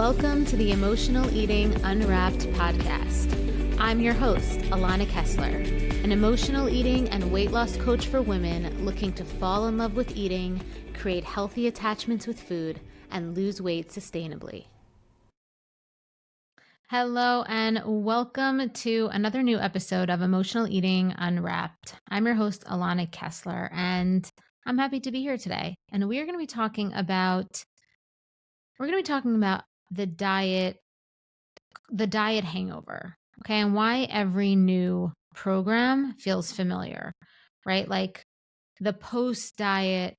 Welcome to the Emotional Eating Unwrapped podcast. I'm your host, Alana Kessler, an emotional eating and weight loss coach for women looking to fall in love with eating, create healthy attachments with food, and lose weight sustainably. Hello and welcome to another new episode of Emotional Eating Unwrapped. I'm your host, Alana Kessler, and I'm happy to be here today. And we're going to be talking about the diet hangover, okay, and why every new program feels familiar, right? Like the post-diet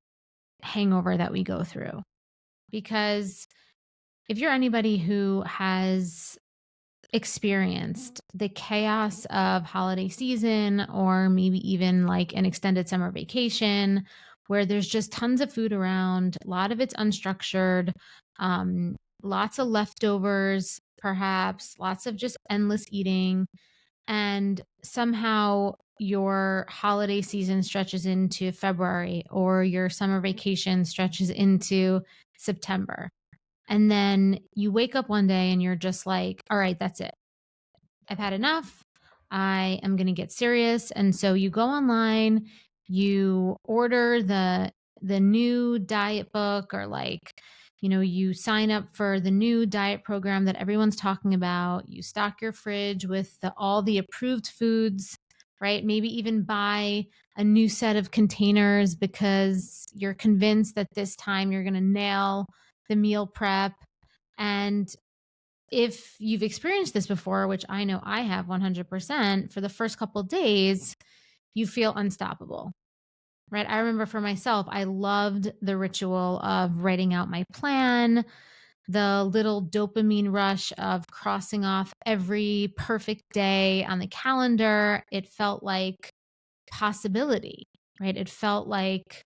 hangover that we go through. Because if you're anybody who has experienced the chaos of holiday season, or maybe even like an extended summer vacation where there's just tons of food around, a lot of it's unstructured, lots of leftovers, perhaps lots of just endless eating, and somehow your holiday season stretches into February or your summer vacation stretches into September. And then you wake up one day and you're just like, all right, that's it. I've had enough. I am going to get serious. And so you go online, you order the new diet book, or you sign up for the new diet program that everyone's talking about. You stock your fridge with all the approved foods, right? Maybe even buy a new set of containers because you're convinced that this time you're going to nail the meal prep. And if you've experienced this before, which I know I have 100%, for the first couple of days, you feel unstoppable, right? I remember for myself, I loved the ritual of writing out my plan, the little dopamine rush of crossing off every perfect day on the calendar. It felt like possibility, right? It felt like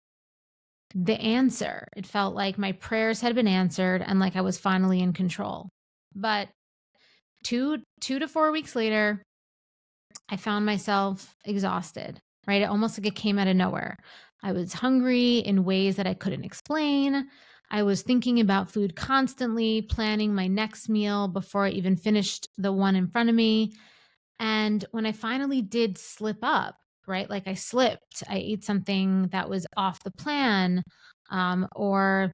the answer. It felt like my prayers had been answered and like I was finally in control. But two to 4 weeks later, I found myself exhausted, right? Almost like it came out of nowhere. I was hungry in ways that I couldn't explain. I was thinking about food constantly, planning my next meal before I even finished the one in front of me. And when I finally did slip up, right? Like I slipped, I ate something that was off the plan, or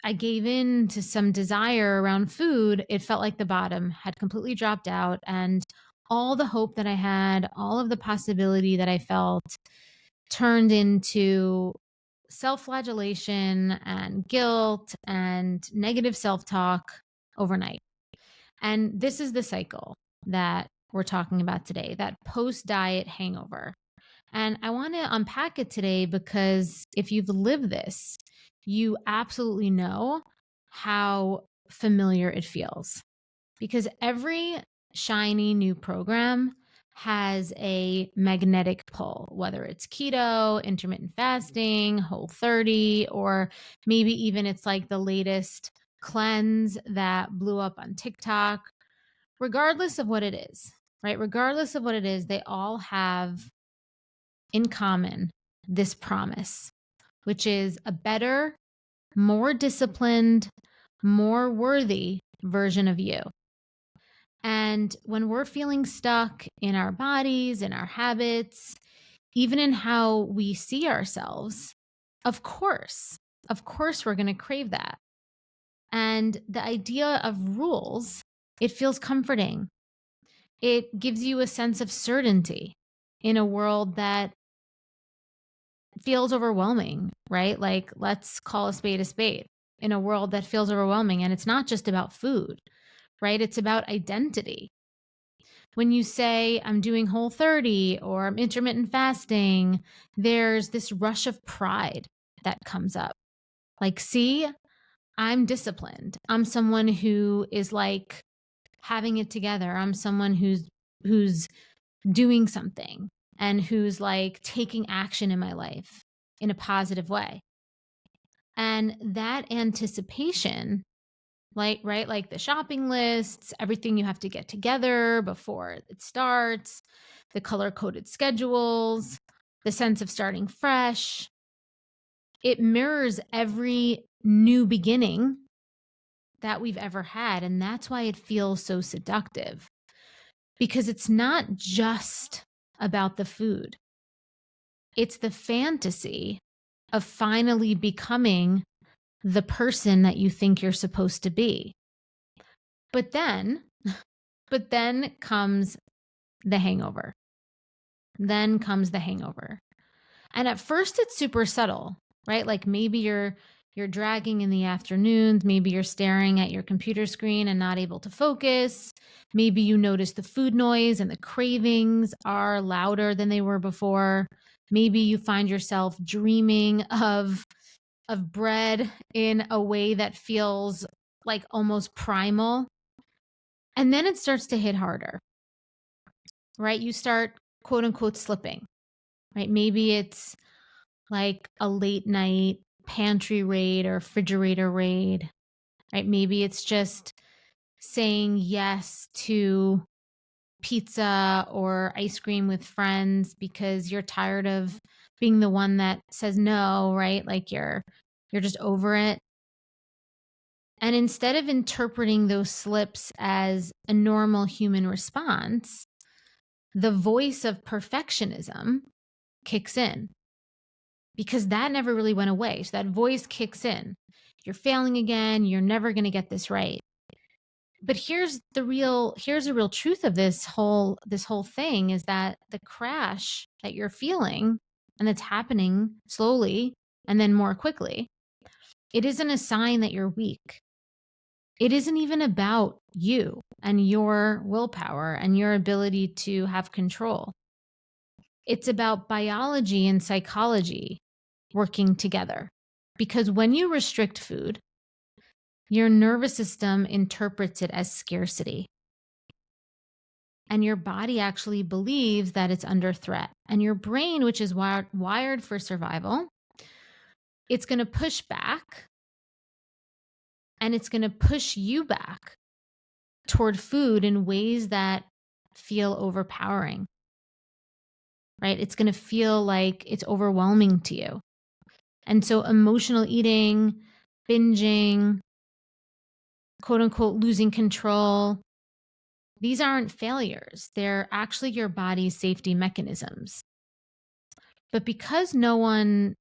I gave in to some desire around food, it felt like the bottom had completely dropped out, and all the hope that I had, all of the possibility that I felt turned into self-flagellation and guilt and negative self-talk overnight. And this is the cycle that we're talking about today, that post-diet hangover. And I want to unpack it today because if you've lived this, you absolutely know how familiar it feels. Because every shiny new program has a magnetic pull, whether it's keto, intermittent fasting, Whole30, or maybe even it's like the latest cleanse that blew up on TikTok. Regardless of what it is, right? Regardless of what it is, they all have in common this promise, which is a better, more disciplined, more worthy version of you. And when we're feeling stuck in our bodies, in our habits, even in how we see ourselves, of course, we're going to crave that. And the idea of rules, it feels comforting. It gives you a sense of certainty in a world that feels overwhelming, right? Like, let's call a spade in a world that feels overwhelming. And it's not just about food, right? It's about identity. When you say, I'm doing Whole30 or I'm intermittent fasting, there's this rush of pride that comes up. Like, see, I'm disciplined. I'm someone who is like having it together. I'm someone who's doing something and who's like taking action in my life in a positive way. And that anticipation, like the shopping lists, everything you have to get together before it starts, the color-coded schedules, the sense of starting fresh, it mirrors every new beginning that we've ever had. And that's why it feels so seductive, because it's not just about the food. It's the fantasy of finally becoming the person that you think you're supposed to be. But then comes the hangover. Then comes the hangover. And at first it's super subtle, right? Like maybe you're dragging in the afternoons, maybe you're staring at your computer screen and not able to focus. Maybe you notice the food noise and the cravings are louder than they were before. Maybe you find yourself dreaming of bread in a way that feels like almost primal. And then it starts to hit harder, right? You start quote unquote slipping, right? Maybe it's like a late night pantry raid or refrigerator raid, right? Maybe it's just saying yes to pizza or ice cream with friends because you're tired of being the one that says no, right? Like you're just over it. And instead of interpreting those slips as a normal human response, the voice of perfectionism kicks in, because that never really went away. So that voice kicks in. You're failing again. You're never going to get this right. But here's the real truth of this whole thing, is that the crash that you're feeling and that's happening slowly and then more quickly, it isn't a sign that you're weak. It isn't even about you and your willpower and your ability to have control. It's about biology and psychology working together. Because when you restrict food, your nervous system interprets it as scarcity. And your body actually believes that it's under threat. And your brain, which is wired for survival, it's going to push back, and it's going to push you back toward food in ways that feel overpowering, right? It's going to feel like it's overwhelming to you. And so emotional eating, binging, quote unquote, losing control, these aren't failures. They're actually your body's safety mechanisms. But because no one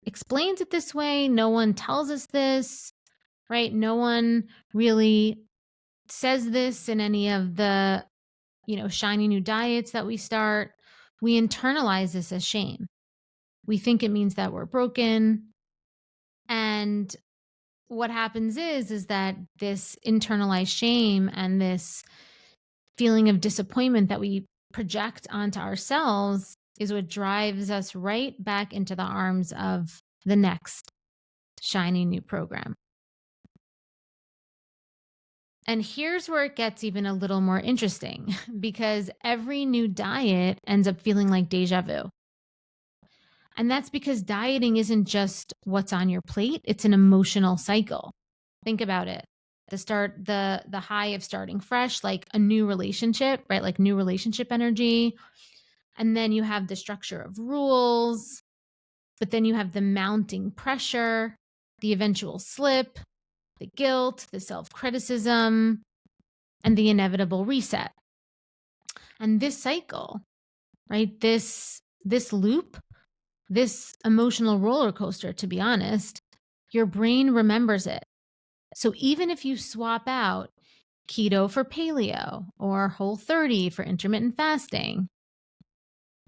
explains it this way, no one tells us this, right? No one really says this in any of the, shiny new diets that we start. We internalize this as shame. We think it means that we're broken. And what happens is that this internalized shame and this feeling of disappointment that we project onto ourselves is what drives us right back into the arms of the next shiny new program. And here's where it gets even a little more interesting, because every new diet ends up feeling like deja vu. And that's because dieting isn't just what's on your plate, it's an emotional cycle. Think about it. The high of starting fresh, like a new relationship, right? Like new relationship energy. And then you have the structure of rules, but then you have the mounting pressure, the eventual slip, the guilt, the self-criticism, and the inevitable reset. And this cycle, right? This loop, this emotional roller coaster, to be honest, your brain remembers it. So even if you swap out keto for paleo or Whole30 for intermittent fasting,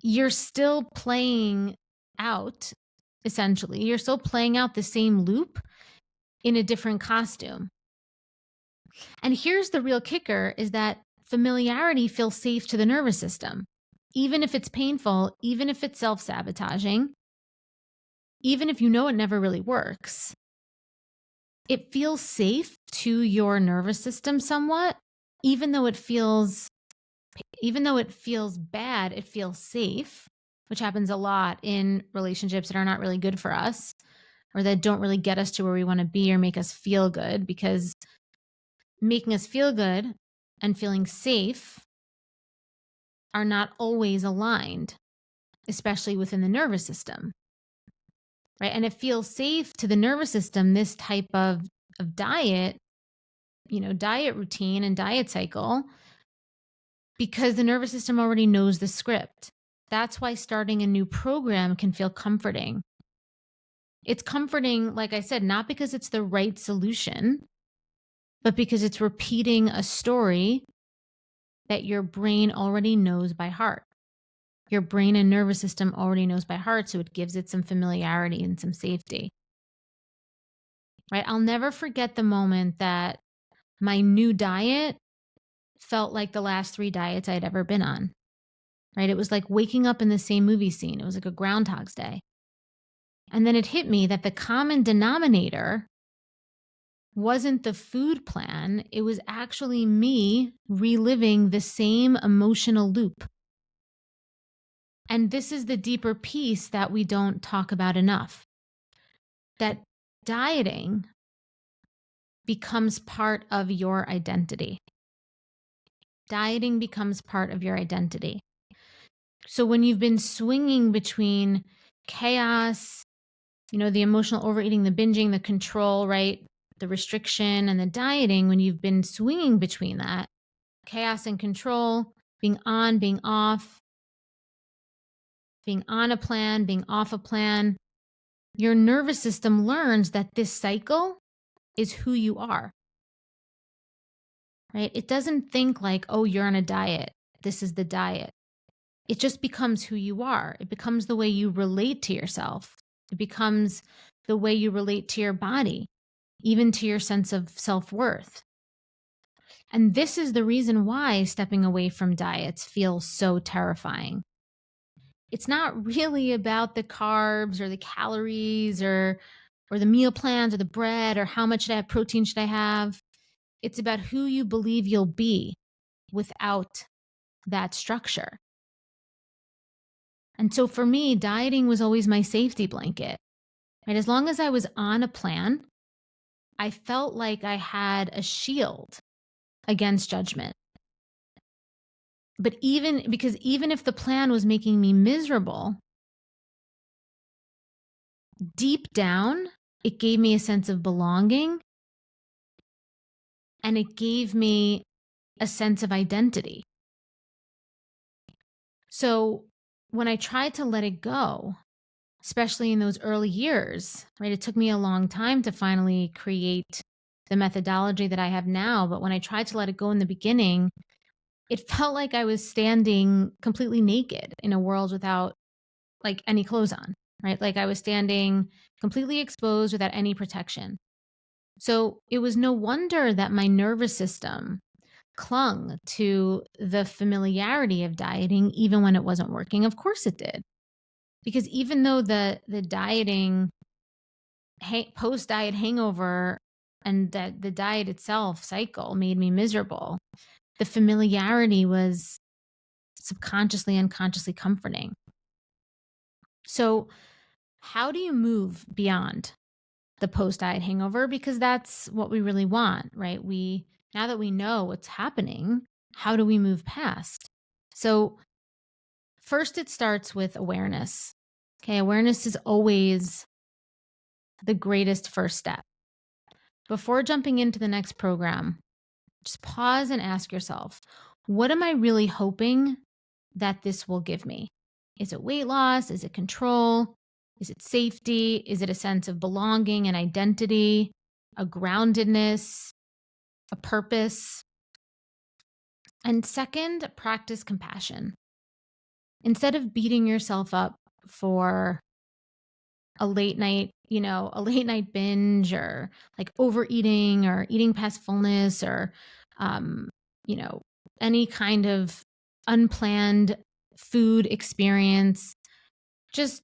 you're still playing out, essentially, you're still playing out the same loop in a different costume. And here's the real kicker, is that familiarity feels safe to the nervous system. Even if it's painful, even if it's self-sabotaging, even if you know it never really works, it feels safe to your nervous system somewhat. Even though it feels bad, it feels safe, which happens a lot in relationships that are not really good for us, or that don't really get us to where we want to be or make us feel good, because making us feel good and feeling safe are not always aligned, especially within the nervous system, right? And it feels safe to the nervous system, this type of diet, diet routine and diet cycle because the nervous system already knows the script. That's why starting a new program can feel comforting. It's comforting, like I said, not because it's the right solution, but because it's repeating a story that your brain already knows by heart. Your brain and nervous system already knows by heart, so it gives it some familiarity and some safety. Right? I'll never forget the moment that my new diet felt like the last 3 diets I'd ever been on. Right? It was like waking up in the same movie scene. It was like a Groundhog's Day. And then it hit me that the common denominator wasn't the food plan. It was actually me reliving the same emotional loop. And this is the deeper piece that we don't talk about enough. That dieting becomes part of your identity. Dieting becomes part of your identity. So when you've been swinging between chaos, the emotional overeating, the binging, the control, right? The restriction and the dieting, when you've been swinging between that, chaos and control, being on, being off, being on a plan, being off a plan, your nervous system learns that this cycle is who you are, right? It doesn't think like, oh, you're on a diet. This is the diet. It just becomes who you are. It becomes the way you relate to yourself. It becomes the way you relate to your body, even to your sense of self-worth. And this is the reason why stepping away from diets feels so terrifying. It's not really about the carbs or the calories or the meal plans or the bread or how much should I have, protein should I have. It's about who you believe you'll be without that structure. And so for me, dieting was always my safety blanket. Right? As long as I was on a plan, I felt like I had a shield against judgment. But even if the plan was making me miserable, deep down, it gave me a sense of belonging and it gave me a sense of identity. So when I tried to let it go, especially in those early years, right? It took me a long time to finally create the methodology that I have now. But when I tried to let it go in the beginning, it felt like I was standing completely naked in a world without like any clothes on, right? Like I was standing completely exposed without any protection. So it was no wonder that my nervous system clung to the familiarity of dieting even when it wasn't working. Of course it did. Because even though the dieting post-diet hangover and that the diet itself cycle made me miserable, the familiarity was subconsciously, unconsciously comforting. So how do you move beyond the post-diet hangover? Because that's what we really want, right? Now that we know what's happening, how do we move past? So first it starts with awareness. Okay, awareness is always the greatest first step. Before jumping into the next program, just pause and ask yourself, what am I really hoping that this will give me? Is it weight loss? Is it control? Is it safety? Is it a sense of belonging and identity, a groundedness, a purpose? And second, practice compassion. Instead of beating yourself up for a late night binge or like overeating or eating past fullness or, any kind of unplanned food experience, just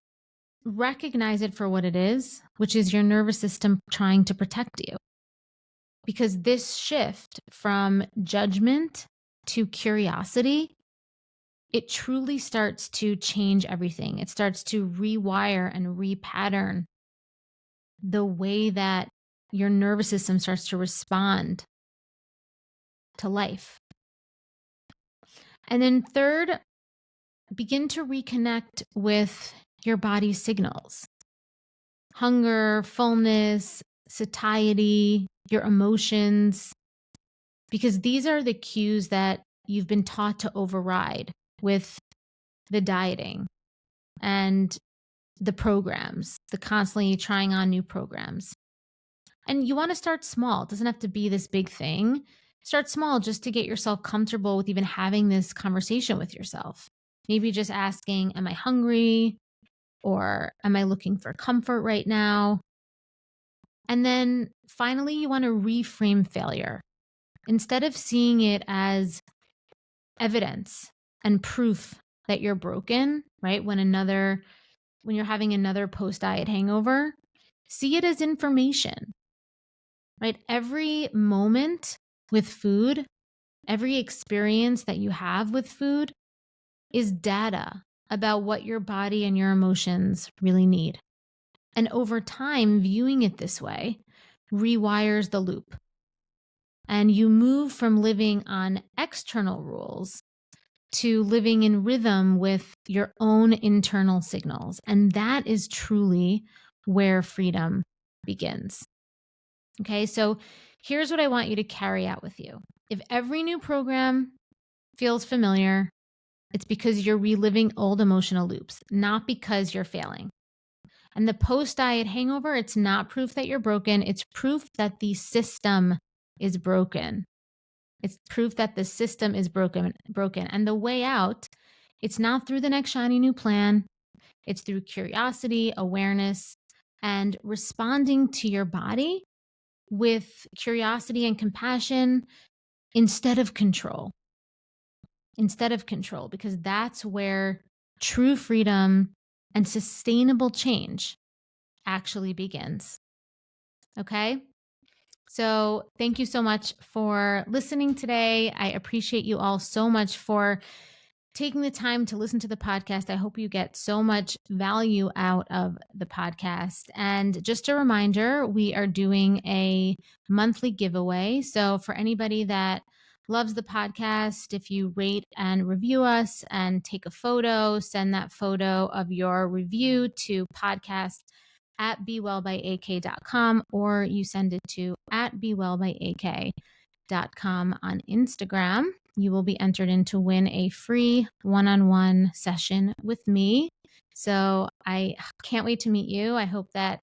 recognize it for what it is, which is your nervous system trying to protect you. Because this shift from judgment to curiosity, it truly starts to change everything. It starts to rewire and repattern the way that your nervous system starts to respond to life. And then third, begin to reconnect with your body's signals. Hunger, fullness, satiety, your emotions. because these are the cues that you've been taught to override with the dieting and the programs, the constantly trying on new programs. And you want to start small. It doesn't have to be this big thing. Start small just to get yourself comfortable with even having this conversation with yourself. Maybe just asking, am I hungry? Or am I looking for comfort right now? And then finally, you want to reframe failure. Instead of seeing it as evidence and proof that you're broken, right? When you're having another post-diet hangover, see it as information, right? Every moment with food, every experience that you have with food is data about what your body and your emotions really need. And over time, viewing it this way rewires the loop. And you move from living on external rules to living in rhythm with your own internal signals. And that is truly where freedom begins. Okay, so here's what I want you to carry out with you. If every new program feels familiar, it's because you're reliving old emotional loops, not because you're failing. And the post-diet hangover, it's not proof that you're broken. It's proof that the system is broken. It's proof that the system is broken. And the way out, it's not through the next shiny new plan. It's through curiosity, awareness, and responding to your body with curiosity and compassion instead of control. Because that's where true freedom and sustainable change actually begins. Okay? So thank you so much for listening today. I appreciate you all so much for taking the time to listen to the podcast. I hope you get so much value out of the podcast. And just a reminder, we are doing a monthly giveaway. So for anybody that loves the podcast, if you rate and review us and take a photo, send that photo of your review to podcast@bewellbyak.com, or you send it to @bewellbyak.com on Instagram. You will be entered in to win a free one-on-one session with me. So I can't wait to meet you. I hope that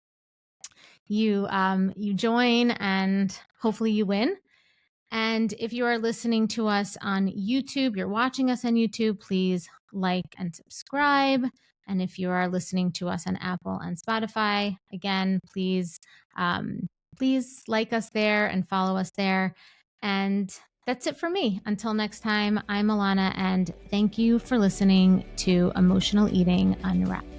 you join and hopefully you win. And if you are listening to us on YouTube, you're watching us on YouTube, please like and subscribe. And if you are listening to us on Apple and Spotify, again, please like us there and follow us there. And that's it for me. Until next time, I'm Alana, and thank you for listening to Emotional Eating Unwrapped.